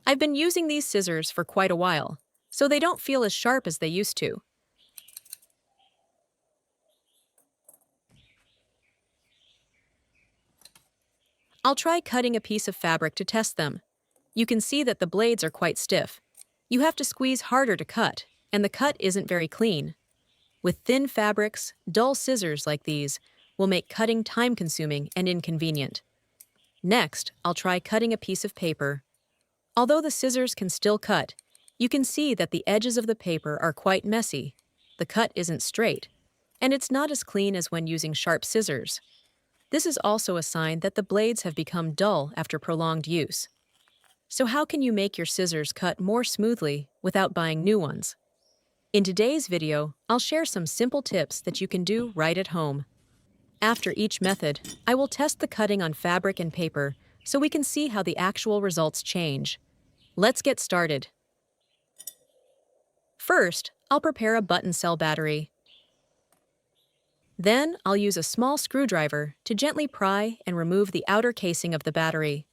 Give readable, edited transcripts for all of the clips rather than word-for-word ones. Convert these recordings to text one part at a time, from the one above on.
I've been using these scissors for quite a while, so they don't feel as sharp as they used to. I'll try cutting a piece of fabric to test them. You can see that the blades are quite stiff. You have to squeeze harder to cut, and the cut isn't very clean. With thin fabrics, dull scissors like these will make cutting time-consuming and inconvenient. Next, I'll try cutting a piece of paper. Although the scissors can still cut, you can see that the edges of the paper are quite messy. The cut isn't straight, and it's not as clean as when using sharp scissors. This is also a sign that the blades have become dull after prolonged use. So how can you make your scissors cut more smoothly without buying new ones? In today's video, I'll share some simple tips that you can do right at home. After each method, I will test the cutting on fabric and paper so we can see how the actual results change. Let's get started. First, I'll prepare a button cell battery. Then, I'll use a small screwdriver to gently pry and remove the outer casing of the battery.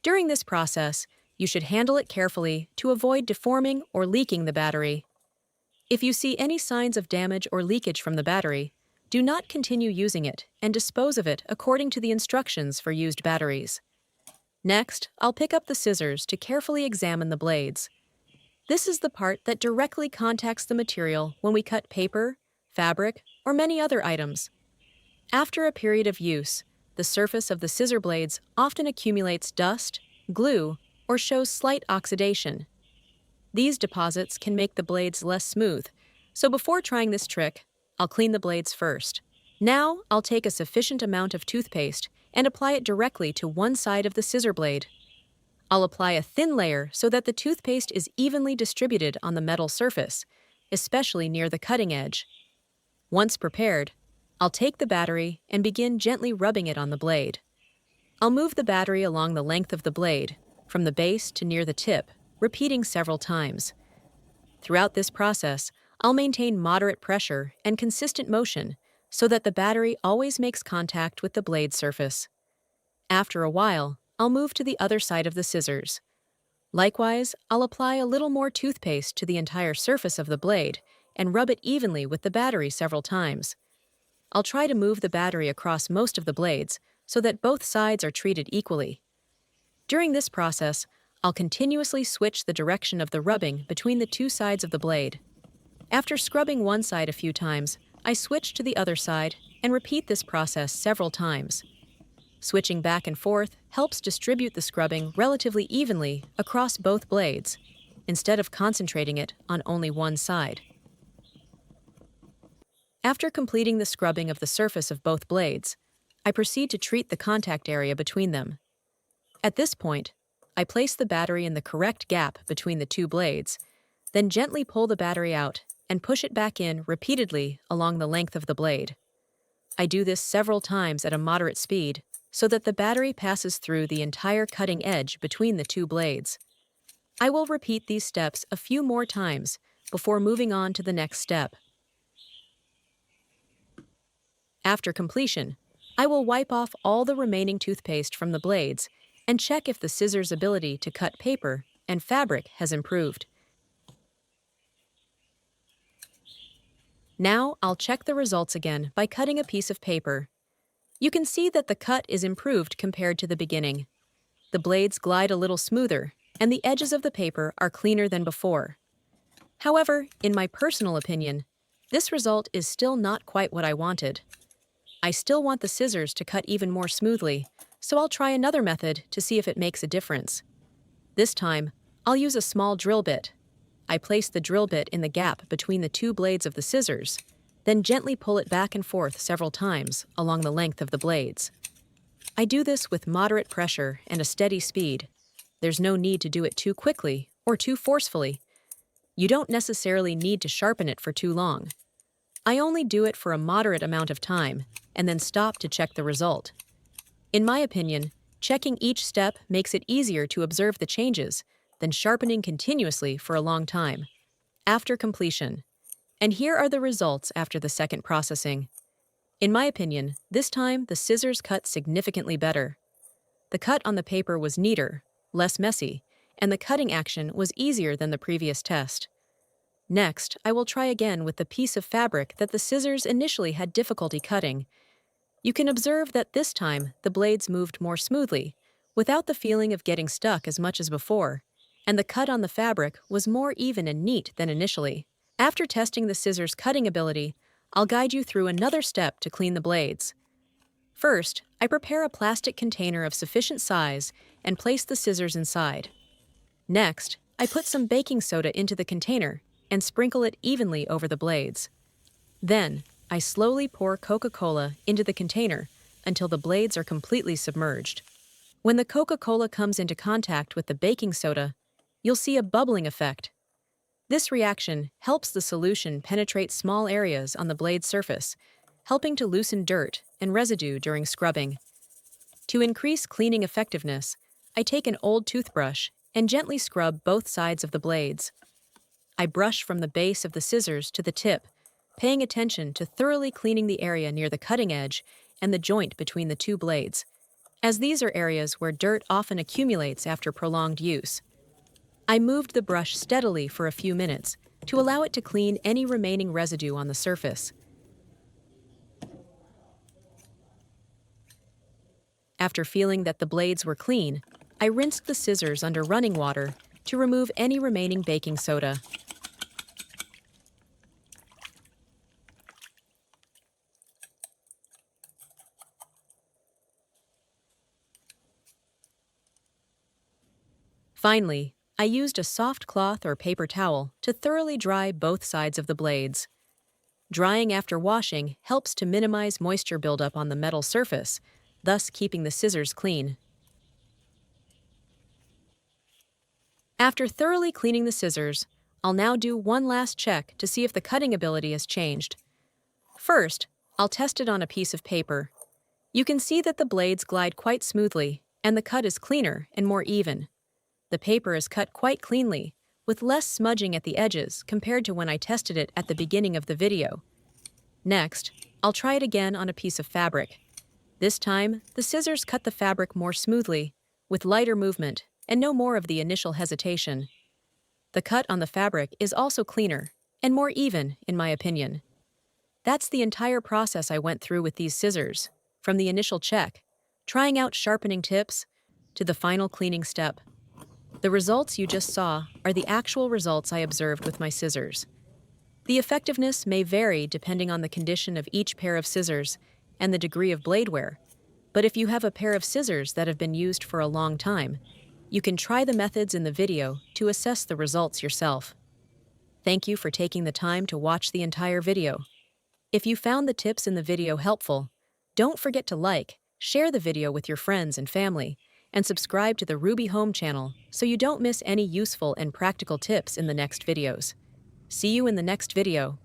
During this process, you should handle it carefully to avoid deforming or leaking the battery. If you see any signs of damage or leakage from the battery, do not continue using it and dispose of it according to the instructions for used batteries. Next, I'll pick up the scissors to carefully examine the blades. This is the part that directly contacts the material when we cut paper, fabric, or many other items. After a period of use, the surface of the scissor blades often accumulates dust, glue, or shows slight oxidation. These deposits can make the blades less smooth, so before trying this trick, I'll clean the blades first. Now, I'll take a sufficient amount of toothpaste and apply it directly to one side of the scissor blade. I'll apply a thin layer so that the toothpaste is evenly distributed on the metal surface, especially near the cutting edge. Once prepared, I'll take the battery and begin gently rubbing it on the blade. I'll move the battery along the length of the blade, from the base to near the tip, repeating several times. Throughout this process, I'll maintain moderate pressure and consistent motion so that the battery always makes contact with the blade surface. After a while, I'll move to the other side of the scissors. Likewise, I'll apply a little more toothpaste to the entire surface of the blade and rub it evenly with the battery several times. I'll try to move the battery across most of the blades so that both sides are treated equally. During this process, I'll continuously switch the direction of the rubbing between the two sides of the blade. After scrubbing one side a few times, I switch to the other side and repeat this process several times. Switching back and forth helps distribute the scrubbing relatively evenly across both blades, instead of concentrating it on only one side. After completing the scrubbing of the surface of both blades, I proceed to treat the contact area between them. At this point, I place the battery in the correct gap between the two blades, then gently pull the battery out and push it back in repeatedly along the length of the blade. I do this several times at a moderate speed so that the battery passes through the entire cutting edge between the two blades. I will repeat these steps a few more times before moving on to the next step. After completion, I will wipe off all the remaining toothpaste from the blades and check if the scissors' ability to cut paper and fabric has improved. Now, I'll check the results again by cutting a piece of paper. You can see that the cut is improved compared to the beginning. The blades glide a little smoother, and the edges of the paper are cleaner than before. However, in my personal opinion, this result is still not quite what I wanted. I still want the scissors to cut even more smoothly, so I'll try another method to see if it makes a difference. This time, I'll use a small drill bit. I place the drill bit in the gap between the two blades of the scissors, then gently pull it back and forth several times along the length of the blades. I do this with moderate pressure and a steady speed. There's no need to do it too quickly or too forcefully. You don't necessarily need to sharpen it for too long. I only do it for a moderate amount of time and then stop to check the result. In my opinion, checking each step makes it easier to observe the changes than sharpening continuously for a long time. After completion, and here are the results after the second processing. In my opinion, this time the scissors cut significantly better. The cut on the paper was neater, less messy, and the cutting action was easier than the previous test. Next, I will try again with the piece of fabric that the scissors initially had difficulty cutting. You can observe that this time the blades moved more smoothly, without the feeling of getting stuck as much as before, and the cut on the fabric was more even and neat than initially. After testing the scissors' cutting ability, I'll guide you through another step to clean the blades. First, I prepare a plastic container of sufficient size and place the scissors inside. Next, I put some baking soda into the container and sprinkle it evenly over the blades. Then, I slowly pour Coca-Cola into the container until the blades are completely submerged. When the Coca-Cola comes into contact with the baking soda, you'll see a bubbling effect. This reaction helps the solution penetrate small areas on the blade's surface, helping to loosen dirt and residue during scrubbing. To increase cleaning effectiveness, I take an old toothbrush and gently scrub both sides of the blades. I brush from the base of the scissors to the tip, paying attention to thoroughly cleaning the area near the cutting edge and the joint between the two blades, as these are areas where dirt often accumulates after prolonged use. I moved the brush steadily for a few minutes to allow it to clean any remaining residue on the surface. After feeling that the blades were clean, I rinsed the scissors under running water to remove any remaining baking soda. Finally, I used a soft cloth or paper towel to thoroughly dry both sides of the blades. Drying after washing helps to minimize moisture buildup on the metal surface, thus keeping the scissors clean. After thoroughly cleaning the scissors, I'll now do one last check to see if the cutting ability has changed. First, I'll test it on a piece of paper. You can see that the blades glide quite smoothly, and the cut is cleaner and more even. The paper is cut quite cleanly, with less smudging at the edges compared to when I tested it at the beginning of the video. Next, I'll try it again on a piece of fabric. This time, the scissors cut the fabric more smoothly, with lighter movement, and no more of the initial hesitation. The cut on the fabric is also cleaner, and more even, in my opinion. That's the entire process I went through with these scissors, from the initial check, trying out sharpening tips, to the final cleaning step. The results you just saw are the actual results I observed with my scissors. The effectiveness may vary depending on the condition of each pair of scissors and the degree of blade wear, but if you have a pair of scissors that have been used for a long time, you can try the methods in the video to assess the results yourself. Thank you for taking the time to watch the entire video. If you found the tips in the video helpful, don't forget to like, share the video with your friends and family, and subscribe to the Ruby Home channel so you don't miss any useful and practical tips in the next videos. See you in the next video.